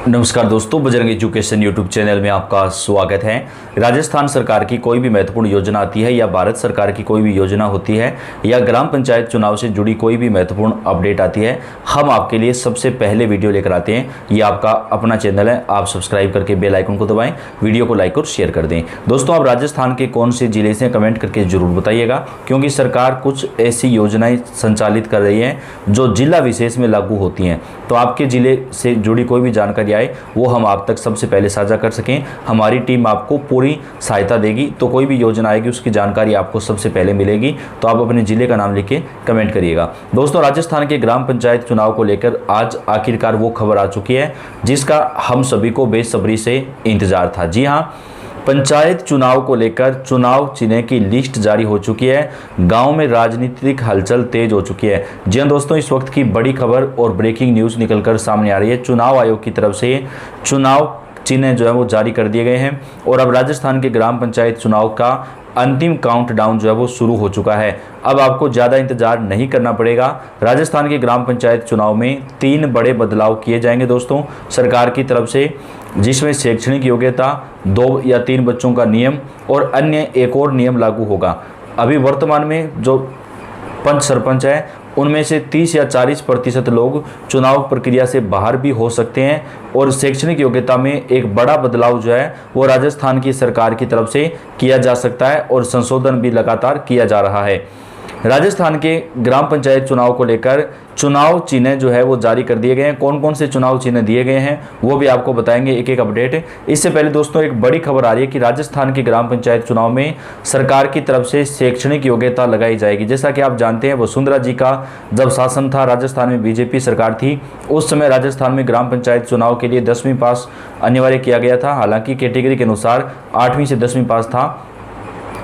नमस्कार दोस्तों, Bajrang education YouTube channel में आपका स्वागत है। राजस्थान सरकार की कोई भी महत्वपूर्ण योजना आती है या भारत सरकार की कोई भी योजना होती है या ग्राम पंचायत चुनाव से जुड़ी कोई भी महत्वपूर्ण अपडेट आती है, हम आपके लिए सबसे पहले वीडियो लेकर आते हैं। ये आपका अपना चैनल है, आप सब्सक्राइब करके बेल आइकन को दबाएं, वीडियो को लाइक और शेयर कर दें। दोस्तों, आप राजस्थान के कौन से जिले से कमेंट करके जरूर बताइएगा, क्योंकि सरकार कुछ ऐसी योजनाएं संचालित कर रही है जो जिला विशेष में लागू होती हैं। तो आपके जिले से जुड़ी कोई भी जानकारी आए वो हम आप तक सबसे पहले साझा कर सकें, हमारी टीम आपको पूरी सहायता देगी। तो कोई भी योजना आएगी उसकी जानकारी आपको सबसे पहले मिलेगी। तो आप अपने जिले का नाम लिख के कमेंट करिएगा। दोस्तों, राजस्थान के ग्राम पंचायत चुनाव को लेकर आज आखिरकार वो खबर आ चुकी है जिसका हम सभी को बेसब्री से इंतजार था। जी हाँ, पंचायत चुनाव को लेकर चुनाव चिन्ह की लिस्ट जारी हो चुकी है। गांव में राजनीतिक हलचल तेज हो चुकी है। जी हाँ दोस्तों, इस वक्त की बड़ी खबर और ब्रेकिंग न्यूज़ निकलकर सामने आ रही है। चुनाव आयोग की तरफ से चुनाव चिन्ह जो है वो जारी कर दिए गए हैं और अब राजस्थान के ग्राम पंचायत चुनाव का अंतिम काउंटडाउन जो है वो शुरू हो चुका है। अब आपको ज़्यादा इंतजार नहीं करना पड़ेगा। राजस्थान के ग्राम पंचायत चुनाव में 3 बड़े बदलाव किए जाएंगे दोस्तों सरकार की तरफ से, जिसमें शैक्षणिक योग्यता, 2 या 3 बच्चों का नियम और अन्य एक और नियम लागू होगा। अभी वर्तमान में जो पंच सरपंच है उनमें से 30 या 40% लोग चुनाव प्रक्रिया से बाहर भी हो सकते हैं। और शैक्षणिक योग्यता में एक बड़ा बदलाव जो है वो राजस्थान की सरकार की तरफ से किया जा सकता है और संशोधन भी लगातार किया जा रहा है। राजस्थान के ग्राम पंचायत चुनाव को लेकर चुनाव चिन्ह जो है वो जारी कर दिए गए हैं। कौन कौन से चुनाव चिन्ह दिए गए हैं वो भी आपको बताएंगे, एक एक अपडेट। इससे पहले दोस्तों एक बड़ी खबर आ रही है कि राजस्थान के ग्राम पंचायत चुनाव में सरकार की तरफ से शैक्षणिक योग्यता लगाई जाएगी। जैसा कि आप जानते हैं वसुंधरा जी का जब शासन था, राजस्थान में बीजेपी सरकार थी, उस समय राजस्थान में ग्राम पंचायत चुनाव के लिए 10वीं पास अनिवार्य किया गया था। हालांकि कैटेगरी के अनुसार 8वीं से 10वीं पास था।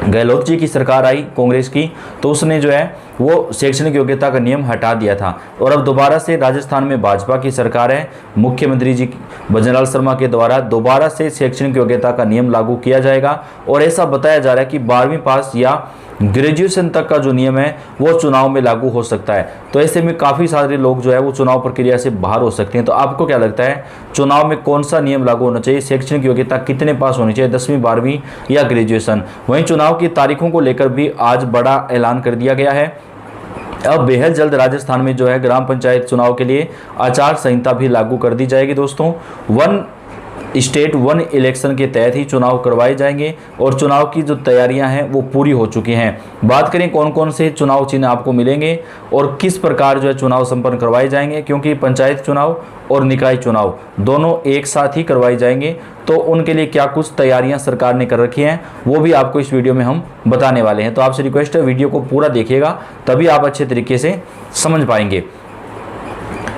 गहलोत जी की सरकार आई कांग्रेस की, तो उसने जो है वो शैक्षणिक योग्यता का नियम हटा दिया था। और अब दोबारा से राजस्थान में भाजपा की सरकार है, मुख्यमंत्री जी भजनलाल शर्मा के द्वारा दोबारा से शैक्षणिक योग्यता का नियम लागू किया जाएगा। और ऐसा बताया जा रहा है कि 12वीं पास या ग्रेजुएशन तक का जो नियम है वो चुनाव में लागू हो सकता है। तो ऐसे में काफ़ी सारे लोग जो है वो चुनाव प्रक्रिया से बाहर हो सकते हैं। तो आपको क्या लगता है चुनाव में कौन सा नियम लागू होना चाहिए? शैक्षणिक योग्यता कितने पास होनी चाहिए, 10वीं 12वीं या ग्रेजुएशन? वहीं चुनाव की तारीखों को लेकर भी आज बड़ा ऐलान कर दिया गया है। अब बेहद जल्द राजस्थान में जो है ग्राम पंचायत चुनाव के लिए आचार संहिता भी लागू कर दी जाएगी दोस्तों। 1 स्टेट 1 इलेक्शन के तहत ही चुनाव करवाए जाएंगे और चुनाव की जो तैयारियां हैं वो पूरी हो चुकी हैं। बात करें कौन कौन से चुनाव चिन्ह आपको मिलेंगे और किस प्रकार जो है चुनाव संपन्न करवाए जाएंगे, क्योंकि पंचायत चुनाव और निकाय चुनाव दोनों एक साथ ही करवाए जाएंगे, तो उनके लिए क्या कुछ तैयारियां सरकार ने कर रखी हैं वो भी आपको इस वीडियो में हम बताने वाले हैं। तो आपसे रिक्वेस्ट है वीडियो को पूरा देखिएगा, तभी आप अच्छे तरीके से समझ पाएंगे।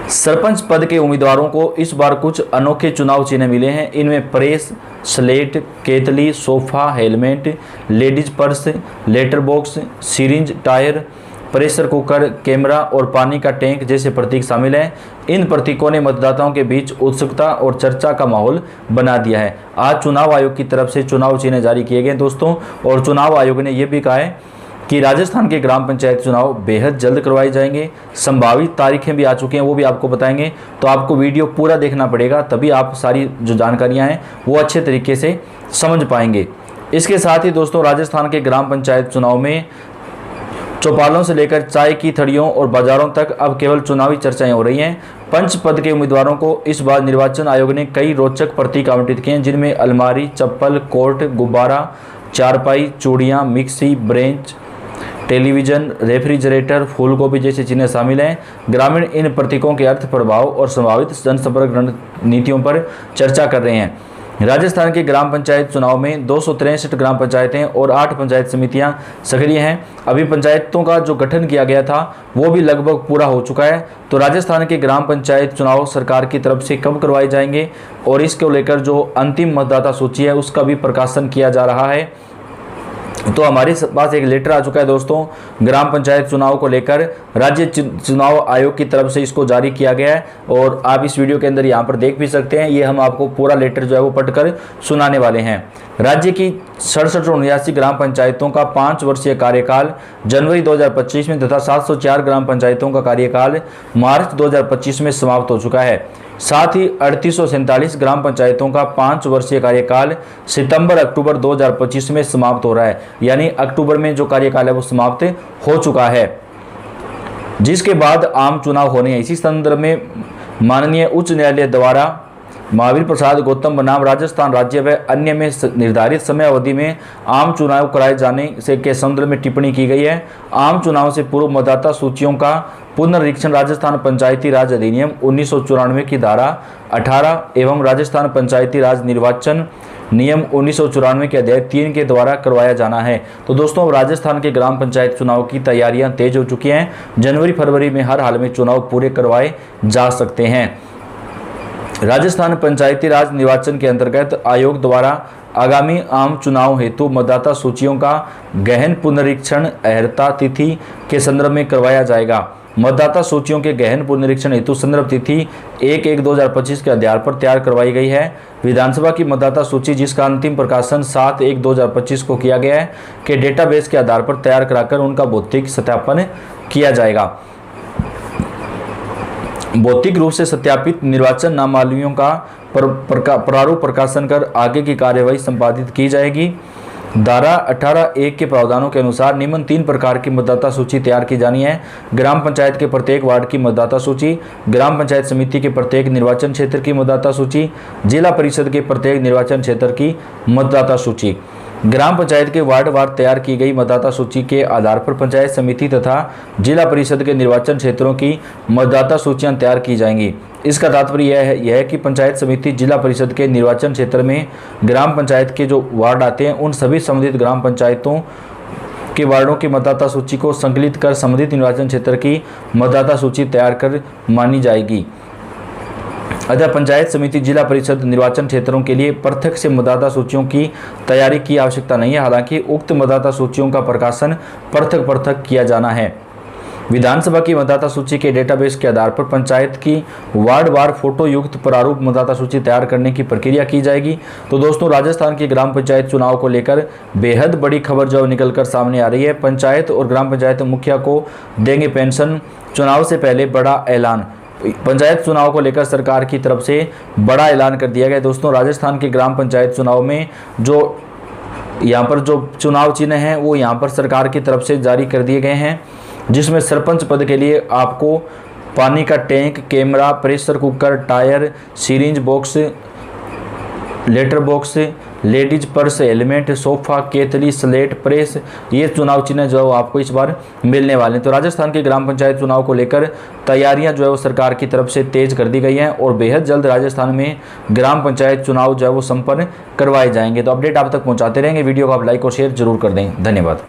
सरपंच पद के उम्मीदवारों को इस बार कुछ अनोखे चुनाव चिन्ह मिले हैं। इनमें प्रेस, स्लेट, केतली, sofa, helmet, ladies purse, letter box, syringe, tyre, pressure cooker, camera और पानी का टैंक जैसे प्रतीक शामिल हैं। इन प्रतीकों ने मतदाताओं के बीच उत्सुकता और चर्चा का माहौल बना दिया है। आज चुनाव आयोग की तरफ से चुनाव चिन्ह जारी किए गए दोस्तों, और चुनाव आयोग ने यह भी कहा है कि राजस्थान के ग्राम पंचायत चुनाव बेहद जल्द करवाए जाएंगे। संभावित तारीखें भी आ चुकी हैं, वो भी आपको बताएंगे। तो आपको वीडियो पूरा देखना पड़ेगा, तभी आप सारी जो जानकारियां हैं वो अच्छे तरीके से समझ पाएंगे। इसके साथ ही दोस्तों राजस्थान के ग्राम पंचायत चुनाव में चौपालों से लेकर चाय की थड़ियों और बाजारों तक अब केवल चुनावी चर्चाएं हो रही हैं। पंच पद के उम्मीदवारों को इस बार निर्वाचन आयोग ने कई रोचक प्रतीक आवंटित किए हैं, जिनमें अलमारी, चप्पल, कोट, गुब्बारा, चारपाई, चूड़ियाँ, मिक्सी, ब्रेंच, टेलीविजन, रेफ्रिजरेटर, फूलगोभी जैसे चिन्ह शामिल हैं। ग्रामीण इन प्रतीकों के अर्थ, प्रभाव और संभावित जनसंपर्क रणनीतियों पर चर्चा कर रहे हैं। राजस्थान के ग्राम पंचायत चुनाव में 263 ग्राम पंचायतें और 8 पंचायत समितियां सक्रिय हैं। अभी पंचायतों का जो गठन किया गया था वो भी लगभग पूरा हो चुका है। तो राजस्थान के ग्राम पंचायत चुनाव सरकार की तरफ से कब करवाए जाएंगे और इसको लेकर जो अंतिम मतदाता सूची है उसका भी प्रकाशन किया जा रहा है। तो हमारे पास एक लेटर आ चुका है दोस्तों ग्राम पंचायत चुनाव को लेकर, राज्य चुनाव आयोग की तरफ से इसको जारी किया गया है और आप इस वीडियो के अंदर यहाँ पर देख भी सकते हैं। ये हम आपको पूरा लेटर जो है वो पढ़कर सुनाने वाले हैं। राज्य की 67 और 79 ग्राम पंचायतों का 5 वर्षीय कार्यकाल जनवरी 2025 में तथा 704 ग्राम पंचायतों का कार्यकाल मार्च 2025 में समाप्त हो चुका है। साथ ही 3847 ग्राम पंचायतों का 5 वर्षीय कार्यकाल सितंबर-अक्टूबर 2025 में समाप्त हो रहा है, यानी अक्टूबर में जो कार्यकाल है वो समाप्त हो चुका है, जिसके बाद आम चुनाव होने हैं। इसी संदर्भ में माननीय उच्च न्यायालय द्वारा महावीर प्रसाद गौतम बनाम राजस्थान राज्य व अन्य में निर्धारित समय अवधि में आम चुनाव कराए जाने से के संदर्भ में टिप्पणी की गई है। आम चुनाव से पूर्व मतदाता सूचियों का पुनर्निरीक्षण राजस्थान पंचायती राज अधिनियम 1994 की धारा 18 एवं राजस्थान पंचायती राज निर्वाचन नियम 1994 के अध्याय 3 के द्वारा करवाया जाना है। तो दोस्तों, राजस्थान के ग्राम पंचायत चुनाव की तैयारियां तेज हो चुकी हैं। जनवरी फरवरी में हर हाल में चुनाव पूरे करवाए जा सकते हैं। राजस्थान पंचायती राज निर्वाचन के अंतर्गत आयोग द्वारा आगामी आम चुनाव हेतु मतदाता सूचियों का गहन पुनरीक्षण अर्हता तिथि के संदर्भ में करवाया जाएगा। मतदाता सूचियों के गहन पुनरीक्षण हेतु संदर्भ तिथि 1/1/2025 के आधार पर तैयार करवाई गई है। विधानसभा की मतदाता सूची, जिसका अंतिम प्रकाशन 7/1/2025 को किया गया है, के डेटाबेस के आधार पर तैयार कराकर उनका भौतिक सत्यापन किया जाएगा। भौतिक रूप से सत्यापित निर्वाचन नामावलियों का प्रारूप प्रकाशन कर आगे की कार्यवाही संपादित की जाएगी। धारा 18(1) के प्रावधानों के अनुसार निम्न 3 प्रकार की मतदाता सूची तैयार की जानी है। ग्राम पंचायत के प्रत्येक वार्ड की मतदाता सूची, ग्राम पंचायत समिति के प्रत्येक निर्वाचन क्षेत्र की मतदाता सूची, जिला परिषद के प्रत्येक निर्वाचन क्षेत्र की मतदाता सूची। ग्राम पंचायत के वार्ड वार तैयार की गई मतदाता सूची के आधार पर पंचायत समिति तथा जिला परिषद के निर्वाचन क्षेत्रों की मतदाता सूचियां तैयार की जाएंगी। इसका तात्पर्य यह है कि पंचायत समिति, जिला परिषद के निर्वाचन क्षेत्र में ग्राम पंचायत के जो वार्ड आते हैं, उन सभी संबंधित ग्राम पंचायतों के वार्डों की मतदाता सूची को संकलित कर संबंधित निर्वाचन क्षेत्र की मतदाता सूची तैयार कर मानी जाएगी। अतः पंचायत समिति, जिला परिषद निर्वाचन क्षेत्रों के लिए पृथक से मतदाता सूचियों की तैयारी की आवश्यकता नहीं है। हालांकि उक्त मतदाता सूचियों का प्रकाशन पृथक पृथक किया जाना है। विधानसभा की मतदाता सूची के डेटाबेस के आधार पर पंचायत की वार्ड वार फोटो युक्त प्रारूप मतदाता सूची तैयार करने की प्रक्रिया की जाएगी। तो दोस्तों, राजस्थान के ग्राम पंचायत चुनाव को लेकर बेहद बड़ी खबर जो निकलकर सामने आ रही है। पंचायत और ग्राम पंचायत मुखिया को देंगे पेंशन, चुनाव से पहले बड़ा ऐलान। पंचायत चुनाव को लेकर सरकार की तरफ से बड़ा ऐलान कर दिया गया। दोस्तों, राजस्थान के ग्राम पंचायत चुनाव में जो यहाँ पर जो चुनाव चिन्ह हैं वो यहाँ पर सरकार की तरफ से जारी कर दिए गए हैं, जिसमें सरपंच पद के लिए आपको पानी का tank, camera, pressure cooker, tyre, syringe box, letter box, ladies purse, helmet, sofa, केतली, स्लेट, प्रेस, ये चुनाव चिन्ह जो आपको इस बार मिलने वाले हैं। तो राजस्थान के ग्राम पंचायत चुनाव को लेकर तैयारियां जो है वो सरकार की तरफ से तेज कर दी गई हैं और बेहद जल्द राजस्थान में ग्राम पंचायत चुनाव जो है वो संपन्न करवाए जाएंगे। तो अपडेट आप तक पहुंचाते रहेंगे। वीडियो को आप लाइक और शेयर जरूर कर दें। धन्यवाद।